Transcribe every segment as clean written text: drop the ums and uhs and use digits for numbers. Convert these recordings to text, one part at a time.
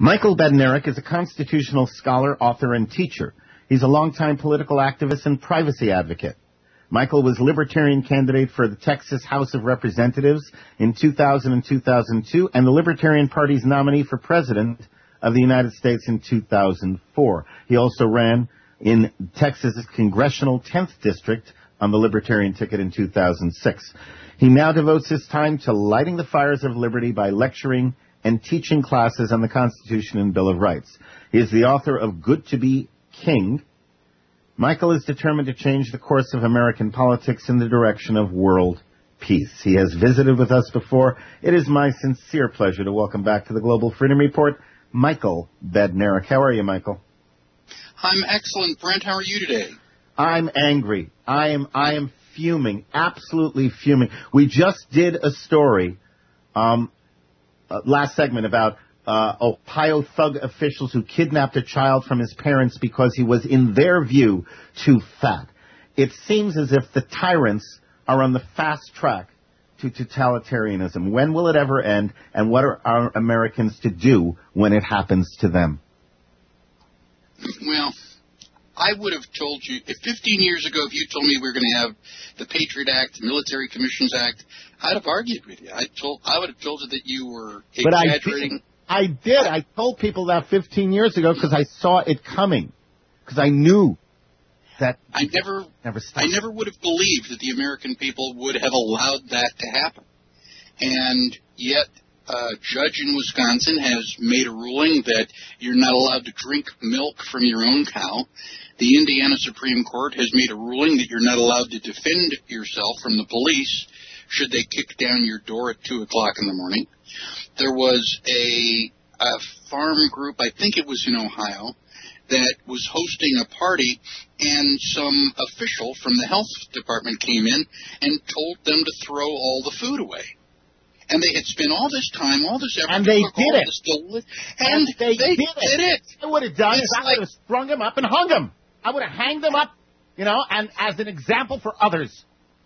Micahel Badnarik is a constitutional scholar, author, and teacher. He's a longtime political activist and privacy advocate. Micahel was Libertarian candidate for the Texas House of Representatives in 2000 and 2002, and the Libertarian Party's nominee for President of the United States in 2004. He also ran in Texas's congressional 10th district on the Libertarian ticket in 2006. He now devotes his time to lighting the fires of liberty by lecturing and teaching classes on the Constitution and Bill of Rights. He is the author of Good to be King. Micahel is determined to change the course of American politics in the direction of world peace. He has visited with us before. It is my sincere pleasure to welcome back to the Global Freedom Report, Micahel Badnarik. How are you, Micahel? I'm excellent, Brent. How are you today? I'm angry. I am fuming, absolutely fuming. We just did a story last segment about Ohio thug officials who kidnapped a child from his parents because he was, in their view, too fat. It seems as if the tyrants are on the fast track to totalitarianism. When will it ever end, and what are our Americans to do when it happens to them? Well, I would have told you, if 15 years ago, if you told me we were going to have the Patriot Act, the Military Commissions Act, I'd have argued with you. I would have told you that you were exaggerating. But I did. I told people that 15 years ago because I saw it coming, because I knew that I never would have believed that the American people would have allowed that to happen. And yet, a judge in Wisconsin has made a ruling that you're not allowed to drink milk from your own cow. The Indiana Supreme Court has made a ruling that you're not allowed to defend yourself from the police should they kick down your door at 2 o'clock in the morning. There was a farm group, I think it was in Ohio, that was hosting a party, and some official from the health department came in and told them to throw all the food away. And they had spent all this time, all this effort, and they did it. And they did it. I would have done is I would have strung him up and hung him. I would have hanged him up, and as an example for others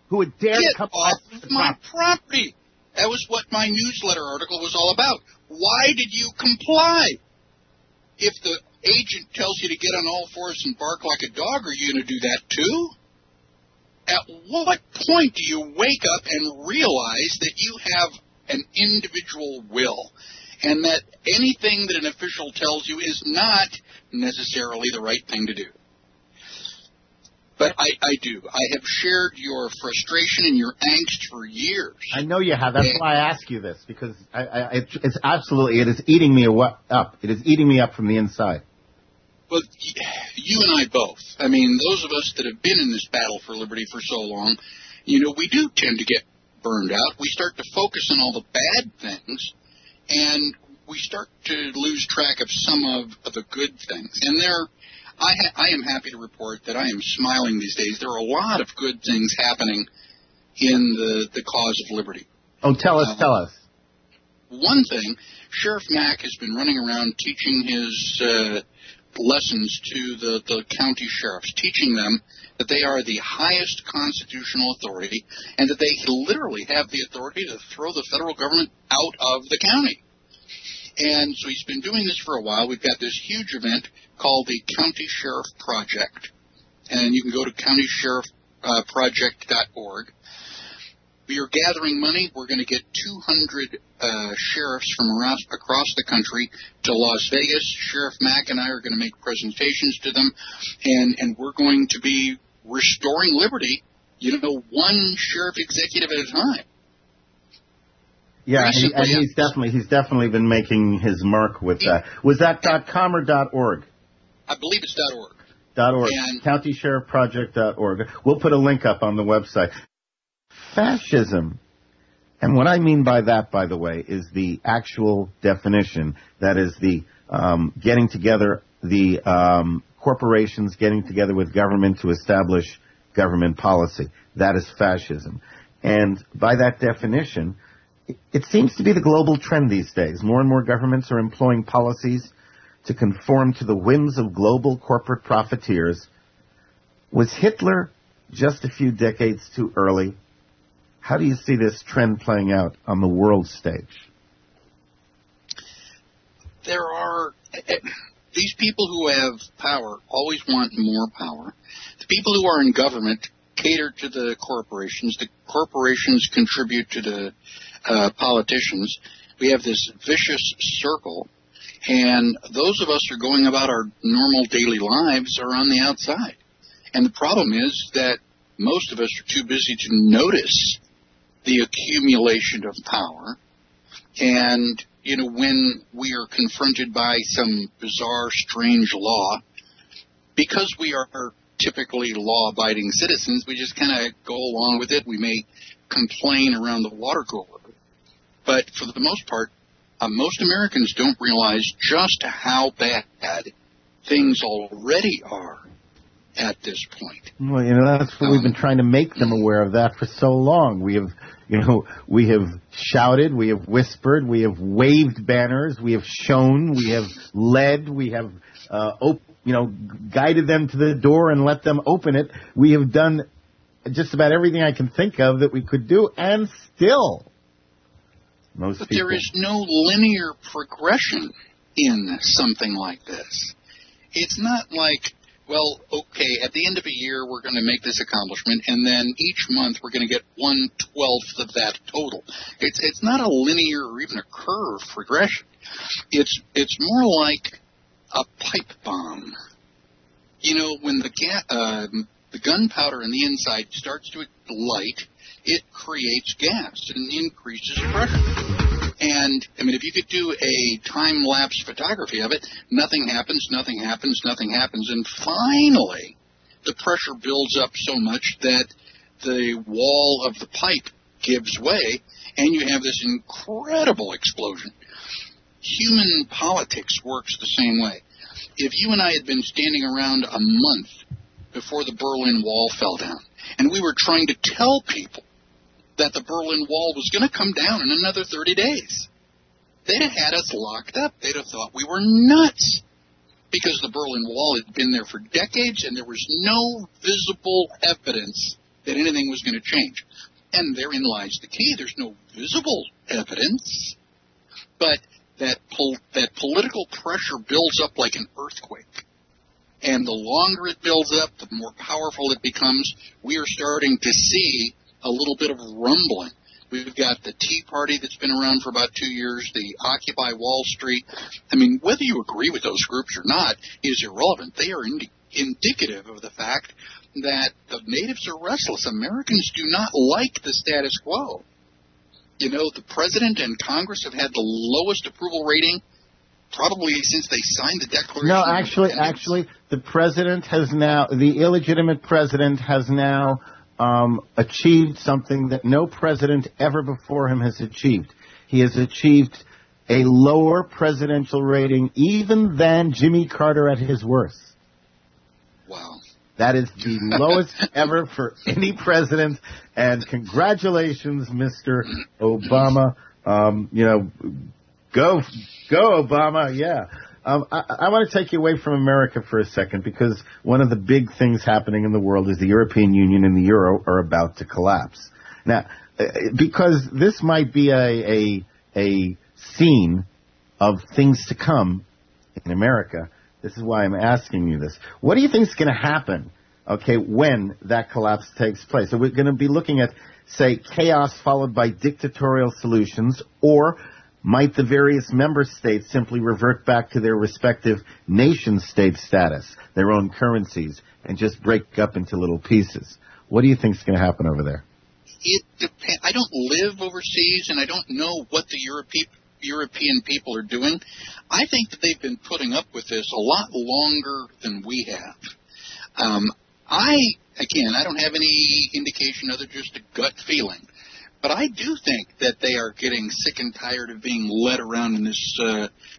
who would dare to come off my property. That was what my newsletter article was all about. Why did you comply? If the agent tells you to get on all fours and bark like a dog, are you going to do that too? At what point do you wake up and realize that you have an individual will, and that anything that an official tells you is not necessarily the right thing to do? But I do. I have shared your frustration and your angst for years. I know you have. That's why I ask you this, because it's absolutely, it is eating me up. It is eating me up from the inside. Well, you and I both. I mean, those of us that have been in this battle for liberty for so long, we do tend to get burned out. We start to focus on all the bad things, and we start to lose track of some of the good things. And I am happy to report that I am smiling these days. There are a lot of good things happening in the cause of liberty. Oh, tell us. One thing, Sheriff Mack has been running around teaching his lessons to the county sheriffs, teaching them that they are the highest constitutional authority and that they literally have the authority to throw the federal government out of the county. And so he's been doing this for a while. We've got this huge event called the County Sheriff Project, and you can go to countysheriffproject.org. We are gathering money. We're going to get 200 sheriffs from across the country to Las Vegas. Sheriff Mack and I are going to make presentations to them, and we're going to be restoring liberty, one sheriff executive at a time. Yeah, he's definitely been making his mark with that. Was that .com or .org? I believe it's .org. .org. CountySheriffProject.org. We'll put a link up on the website. Fascism, and what I mean by that, by the way, is the actual definition. That is the getting together, the corporations getting together with government to establish government policy. That is fascism. And by that definition, it seems to be the global trend these days. More and more governments are employing policies to conform to the whims of global corporate profiteers. Was Hitler just a few decades too early? How do you see this trend playing out on the world stage? there are these people who have power always want more power. The people who are in government cater to the corporations. The corporations contribute to the politicians. We have this vicious circle, and those of us who are going about our normal daily lives are on the outside. And the problem is that most of us are too busy to notice the accumulation of power. And, you know, when we are confronted by some bizarre, strange law, because we are typically law-abiding citizens, we just kind of go along with it. We may complain around the water cooler. But for the most part, most Americans don't realize just how bad things already are at this point. Well, you know, that's what we've been trying to make them aware of that for so long. We have shouted, we have whispered, we have waved banners, we have shown, we have led, we have, guided them to the door and let them open it. We have done just about everything I can think of that we could do, and still, But there is no linear progression in something like this. It's not like, well, okay, at the end of a year we're going to make this accomplishment, and then each month we're going to get 1/12 of that total. It's not a linear or even a curve progression. It's more like a pipe bomb. You know, when the gunpowder in the inside starts to ignite, it creates gas and increases pressure. And, I mean, if you could do a time-lapse photography of it, nothing happens, and finally the pressure builds up so much that the wall of the pipe gives way, and you have this incredible explosion. Human politics works the same way. If you and I had been standing around a month before the Berlin Wall fell down, and we were trying to tell people that the Berlin Wall was going to come down in another 30 days, they'd have had us locked up. They'd have thought we were nuts, because the Berlin Wall had been there for decades, and there was no visible evidence that anything was going to change. And therein lies the key. There's no visible evidence, but that political pressure builds up like an earthquake. And the longer it builds up, the more powerful it becomes. We are starting to see a little bit of rumbling. We've got the Tea Party that's been around for about 2 years, the Occupy Wall Street. I mean, whether you agree with those groups or not is irrelevant. They are indicative of the fact that the natives are restless. Americans do not like the status quo. You know, the president and Congress have had the lowest approval rating probably since they signed the Declaration. No, actually, the president has now, the illegitimate president has now achieved something that no president ever before him has achieved. He has achieved a lower presidential rating even than Jimmy Carter at his worst. Wow. That is the lowest ever for any president, and congratulations, Mr. Obama. Go Obama, yeah. I want to take you away from America for a second, because one of the big things happening in the world is the European Union and the Euro are about to collapse. Now, because this might be a scene of things to come in America, this is why I'm asking you this. What do you think is going to happen, okay, when that collapse takes place? Are we going to be looking at, say, chaos followed by dictatorial solutions, or might the various member states simply revert back to their respective nation-state status, their own currencies, and just break up into little pieces? What do you think is going to happen over there? It depends. I don't live overseas, and I don't know what the European people are doing. I think that they've been putting up with this a lot longer than we have. I don't have any indication other than just a gut feeling. But I do think that they are getting sick and tired of being led around in this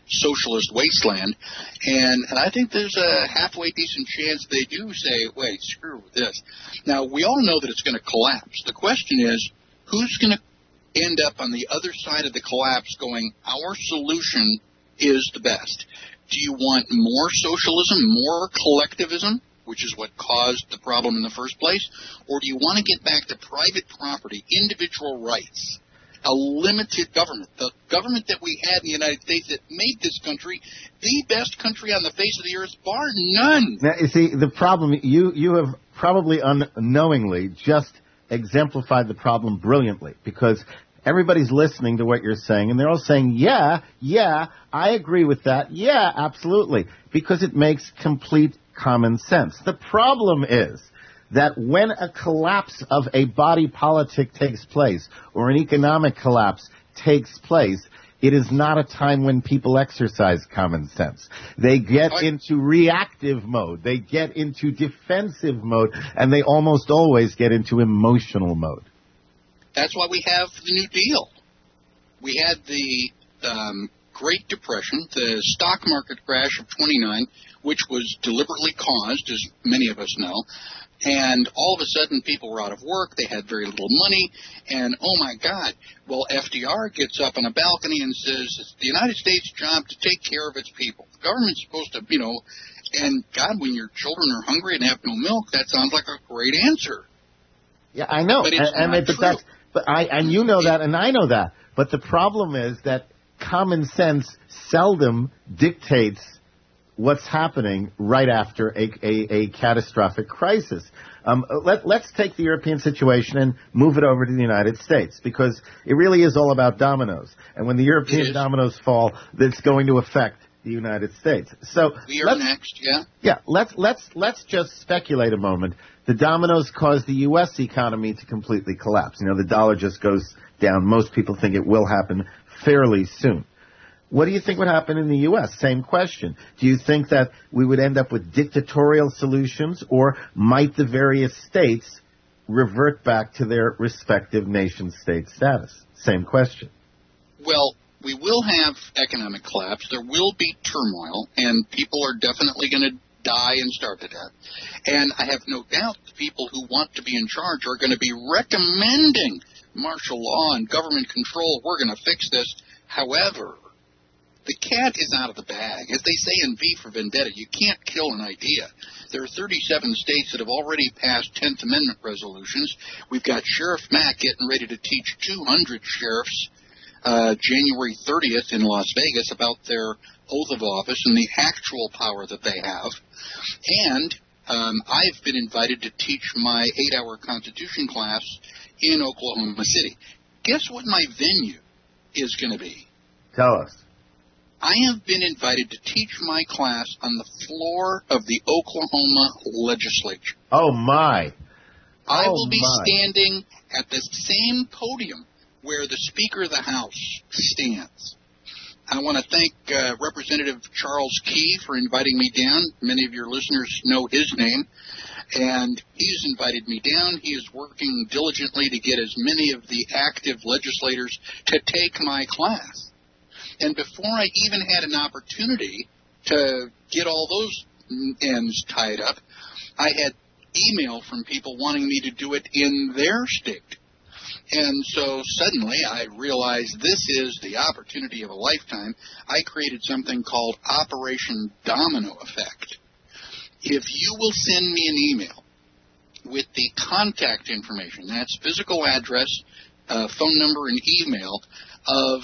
socialist wasteland. And I think there's a halfway decent chance they do say, wait, screw this. Now, we all know that it's going to collapse. The question is, who's going to end up on the other side of the collapse going, our solution is the best? Do you want more socialism, more collectivism, which is what caused the problem in the first place, or do you want to get back to private property, individual rights? a limited government. The government that we had in the United States that made this country the best country on the face of the earth, bar none. Now, you see, the problem, you have probably unknowingly just exemplified the problem brilliantly, because everybody's listening to what you're saying, and they're all saying, yeah, I agree with that, yeah, absolutely, because it makes complete common sense. The problem is that when a collapse of a body politic takes place, or an economic collapse takes place, it is not a time when people exercise common sense. They get into reactive mode, they get into defensive mode, and they almost always get into emotional mode. That's why we have the New Deal. We had the Great Depression, the stock market crash of '29, which was deliberately caused, as many of us know, and all of a sudden people were out of work, they had very little money, and oh my God, well, FDR gets up on a balcony and says, it's the United States' job to take care of its people. The government's supposed to, and God, when your children are hungry and have no milk, that sounds like a great answer. Yeah, I know, but it's not true. And you know that, and I know that. But the problem is that common sense seldom dictates what's happening right after a catastrophic crisis. Let's take the European situation and move it over to the United States, because it really is all about dominoes. And when the European dominoes fall, it's going to affect the United States. So we are next, yeah? Yeah, let's just speculate a moment. The dominoes cause the U.S. economy to completely collapse. The dollar just goes down. Most people think it will happen fairly soon. What do you think would happen in the U.S.? Same question. Do you think that we would end up with dictatorial solutions, or might the various states revert back to their respective nation-state status? Same question. Well, we will have economic collapse. There will be turmoil, and people are definitely going to die and starve to death. And I have no doubt the people who want to be in charge are going to be recommending martial law and government control. We're going to fix this. However, the cat is out of the bag. As they say in V for Vendetta, you can't kill an idea. There are 37 states that have already passed 10th Amendment resolutions. We've got Sheriff Mack getting ready to teach 200 sheriffs January 30th in Las Vegas about their oath of office and the actual power that they have. And I've been invited to teach my 8-hour Constitution class in Oklahoma City. Guess what my venue is going to be? Tell us. I have been invited to teach my class on the floor of the Oklahoma legislature. Oh, my. I will be standing at the same podium where the Speaker of the House stands. I want to thank Representative Charles Key for inviting me down. Many of your listeners know his name. And he's invited me down. He is working diligently to get as many of the active legislators to take my class. And before I even had an opportunity to get all those ends tied up, I had email from people wanting me to do it in their state. And so suddenly I realized this is the opportunity of a lifetime. I created something called Operation Domino Effect. If you will send me an email with the contact information, that's physical address, phone number, and email of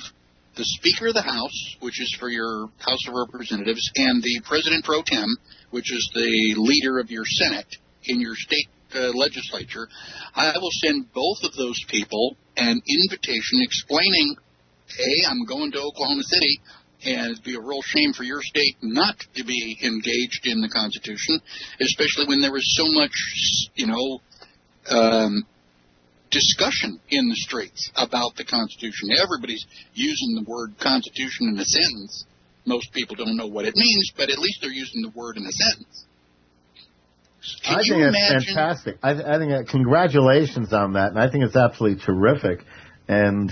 the Speaker of the House, which is for your House of Representatives, and the President Pro Tem, which is the leader of your Senate in your state legislature, I will send both of those people an invitation explaining, hey, I'm going to Oklahoma City, and it'd be a real shame for your state not to be engaged in the Constitution, especially when there was so much, discussion in the streets about the Constitution. Everybody's using the word Constitution in a sentence. Most people don't know what it means, but at least they're using the word in a sentence. I think that's fantastic. I think congratulations on that, and I think it's absolutely terrific. And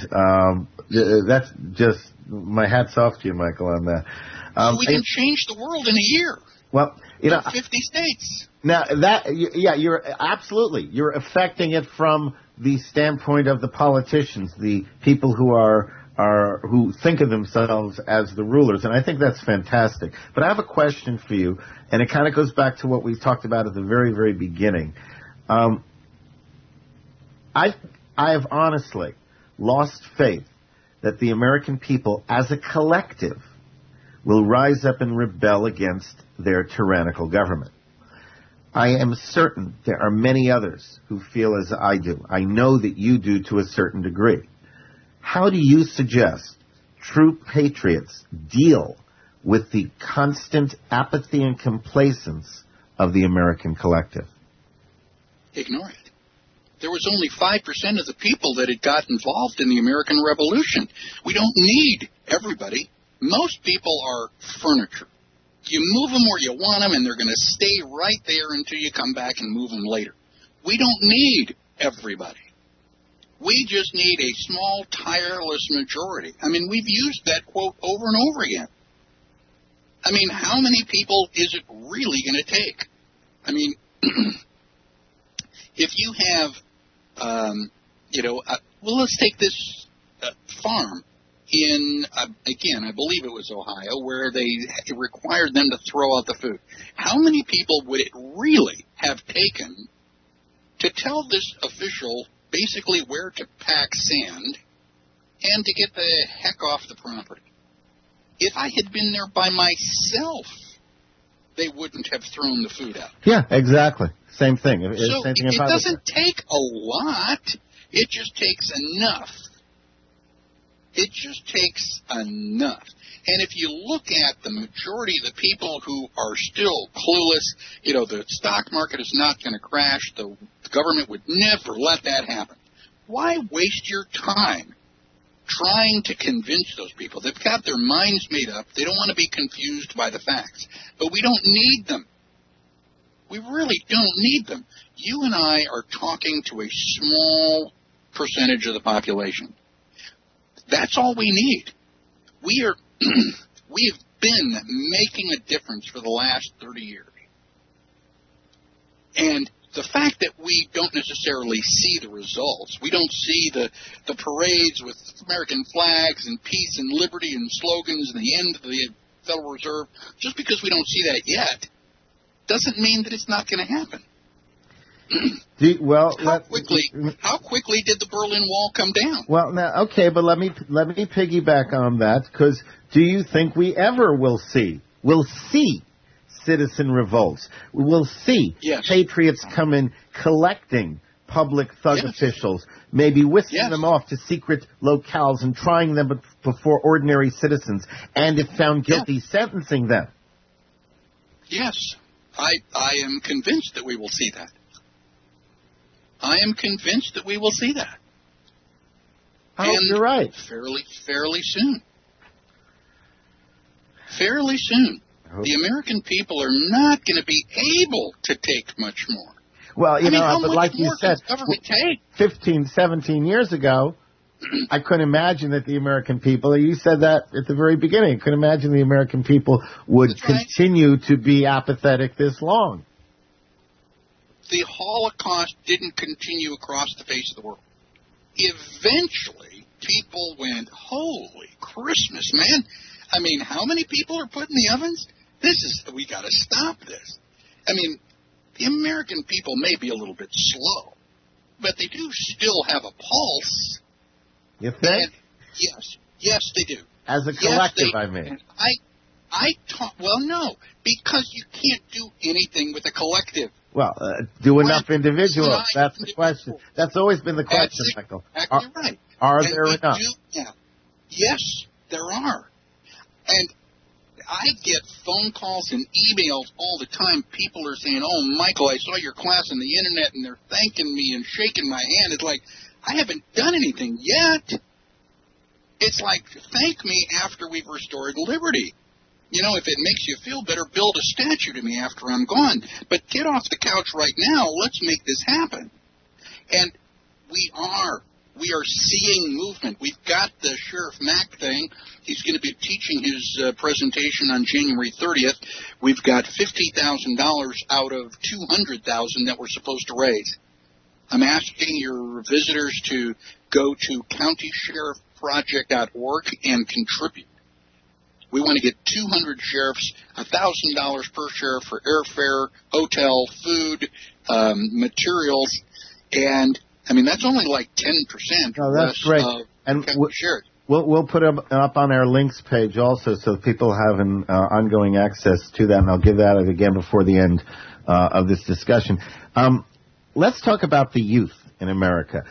that's just my hat's off to you, Michael, on that. We can change the world in a year. Well, 50 states. Now you're absolutely, you're affecting it from the standpoint of the politicians, the people who think of themselves as the rulers, and I think that's fantastic. But I have a question for you, and it kind of goes back to what we talked about at the very, very beginning. I have honestly lost faith that the American people as a collective will rise up and rebel against their tyrannical government. I am certain there are many others who feel as I do. I know that you do to a certain degree. How do you suggest true patriots deal with the constant apathy and complacence of the American collective? Ignore it. There was only 5% of the people that had got involved in the American Revolution. We don't need everybody. Most people are furniture. You move them where you want them, and they're going to stay right there until you come back and move them later. We don't need everybody. We just need a small, tireless majority. I mean, we've used that quote over and over again. I mean, how many people is it really going to take? I mean, if you have, well, let's take this farm in, again, I believe it was Ohio, where it required them to throw out the food. How many people would it really have taken to tell this official basically where to pack sand and to get the heck off the property? If I had been there by myself, they wouldn't have thrown the food out. Yeah, exactly. Same thing. So Same thing it doesn't take a lot. It just takes enough. It just takes enough. And if you look at the majority of the people who are still clueless, the stock market is not going to crash. The government would never let that happen. Why waste your time trying to convince those people? They've got their minds made up. They don't want to be confused by the facts. But we don't need them. We really don't need them. You and I are talking to a small percentage of the population. That's all we need. We have been making a difference for the last 30 years. And the fact that we don't necessarily see the results, we don't see the parades with American flags and peace and liberty and slogans and the end of the Federal Reserve, just because we don't see that yet, doesn't mean that it's not going to happen. How quickly did the Berlin Wall come down? Well, now, okay, but let me piggyback on that, because do you think we ever will see citizen revolts? We will see patriots come in collecting public thug officials, maybe whisking them off to secret locales and trying them before ordinary citizens, and if found guilty, sentencing them? Yes, I am convinced that we will see that. I am convinced that we will see that. You're right. Fairly soon. Fairly soon. The American people are not going to be able to take much more. Well, but like you said, 15, 17 years ago, I couldn't imagine that the American people, you said that at the very beginning, I couldn't imagine the American people would continue to be apathetic this long. The Holocaust didn't continue across the face of the world. Eventually, people went, holy Christmas, man. I mean, how many people are put in the ovens? We got to stop this. I mean, the American people may be a little bit slow, but they do still have a pulse. You think? And yes, they do. As a collective, I mean. Well, no, because you can't do anything with a collective. Well, do enough individuals. That's the question. That's always been the question, Michael. Exactly right. Are there enough? Yes, there are. And I get phone calls and emails all the time. People are saying, oh, Michael, I saw your class on the Internet, and they're thanking me and shaking my hand. It's like, I haven't done anything yet. It's like, thank me after we've restored liberty. If it makes you feel better, build a statue to me after I'm gone. But get off the couch right now. Let's make this happen. And we are seeing movement. We've got the Sheriff Mack thing. He's going to be teaching his presentation on January 30th. We've got $50,000 out of $200,000 that we're supposed to raise. I'm asking your visitors to go to countysheriffproject.org and contribute. We want to get 200 sheriffs, $1,000 per sheriff for airfare, hotel, food, materials, and I mean, that's only like 10% Oh, or that's less great. of And shares. We'll put them up on our links page also, so people have an ongoing access to that, and I'll give that again before the end of this discussion. Let's talk about the youth in America.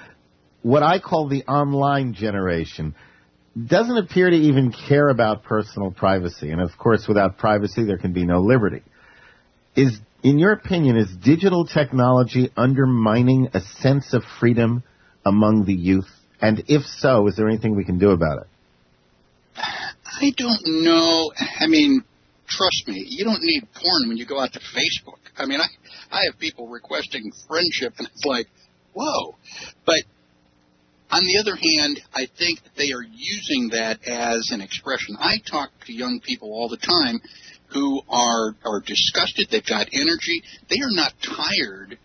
What I call the online generation doesn't appear to even care about personal privacy, and of course, without privacy, there can be no liberty. In your opinion, is digital technology undermining a sense of freedom among the youth? And if so, is there anything we can do about it? I don't know. I mean, trust me, you don't need porn when you go out to Facebook. I mean, I have people requesting friendship, and it's like, whoa. But on the other hand, I think that they are using that as an expression. I talk to young people all the time who are disgusted. They've got energy. They are not tired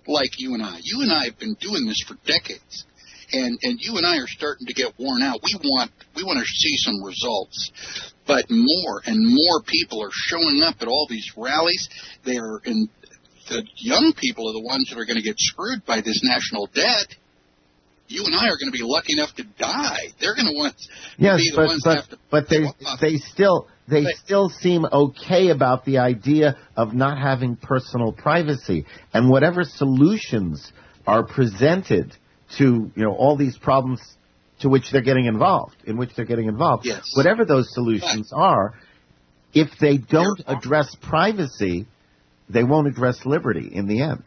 like you and I. You and I have been doing this for decades. And you and I are starting to get worn out. We want to see some results, but more and more people are showing up at all these rallies. The young people are the ones that are going to get screwed by this national debt. You and I are going to be lucky enough to die. They're going to want to be the ones that have to. But they still seem okay about the idea of not having personal privacy, and whatever solutions are presented to all these problems in which they're getting involved. Yes. Whatever those solutions are, if they don't address privacy, they won't address liberty in the end.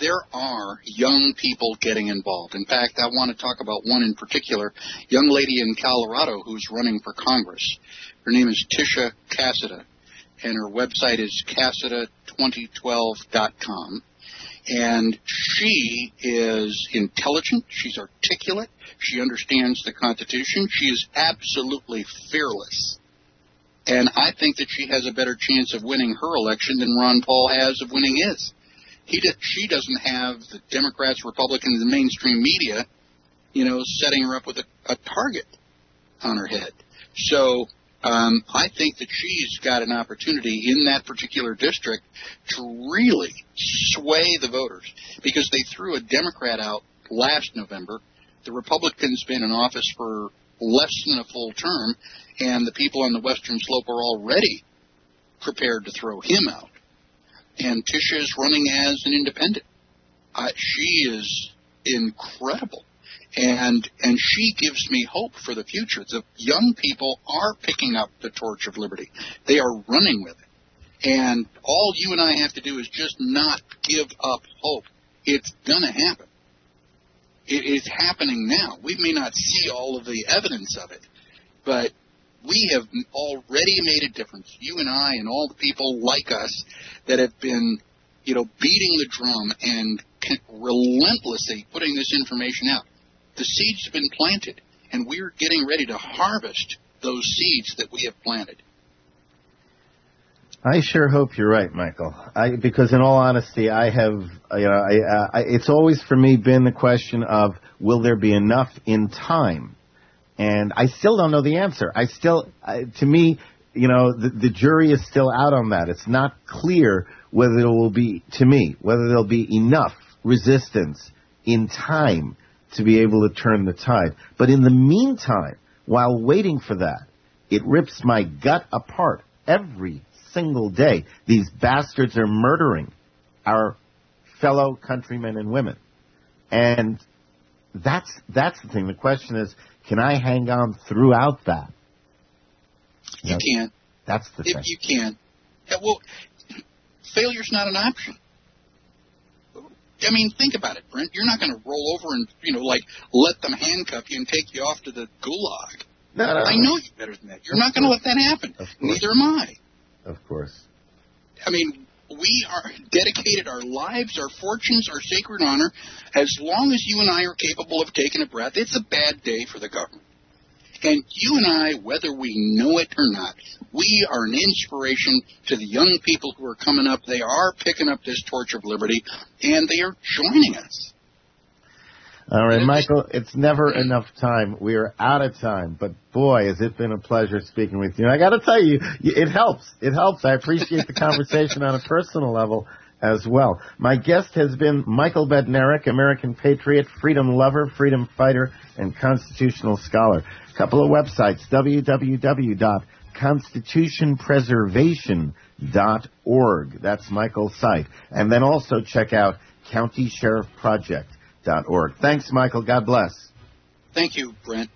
There are young people getting involved. In fact, I want to talk about one in particular, young lady in Colorado who's running for Congress. Her name is Tisha Cassida, and her website is cassida2012.com. And she is intelligent. She's articulate. She understands the Constitution. She is absolutely fearless. And I think that she has a better chance of winning her election than Ron Paul has of winning his. She doesn't have the Democrats, Republicans, and mainstream media, setting her up with a target on her head. So I think that she's got an opportunity in that particular district to really sway the voters, because they threw a Democrat out last November. The Republican's been in office for less than a full term, and the people on the Western Slope are already prepared to throw him out. And Tisha is running as an independent. She is incredible. And she gives me hope for the future. The young people are picking up the torch of liberty. They are running with it. And all you and I have to do is just not give up hope. It's going to happen. It is happening now. We may not see all of the evidence of it, but we have already made a difference. You and I and all the people like us that have been, beating the drum and relentlessly putting this information out. The seeds have been planted, and we're getting ready to harvest those seeds that we have planted. I sure hope you're right, Michael. Because in all honesty, I have, it's always for me been the question of, will there be enough in time? And I still don't know the answer. To me, the jury is still out on that. It's not clear whether there'll be enough resistance in time to be able to turn the tide. But in the meantime, while waiting for that, it rips my gut apart every single day. These bastards are murdering our fellow countrymen and women. And that's the thing. The question is, can I hang on throughout that? You can't. That's the thing. If you can. Well, failure's not an option. I mean, think about it, Brent. You're not going to roll over and, let them handcuff you and take you off to the gulag. No. I know you better than that. You're not going to let that happen. Neither am I. Of course. I mean, we are dedicated our lives, our fortunes, our sacred honor. As long as you and I are capable of taking a breath, it's a bad day for the government. And you and I, whether we know it or not, we are an inspiration to the young people who are coming up. They are picking up this torch of liberty, and they are joining us. All right, Michael, it's never enough time. We are out of time, but boy, has it been a pleasure speaking with you. And I got to tell you, it helps. It helps. I appreciate the conversation on a personal level, as well. My guest has been Micahel Badnarik, American patriot, freedom lover, freedom fighter, and constitutional scholar. A couple of websites, www.constitutionpreservation.org. That's Michael's site. And then also check out countysheriffproject.org. Thanks, Michael. God bless. Thank you, Brent.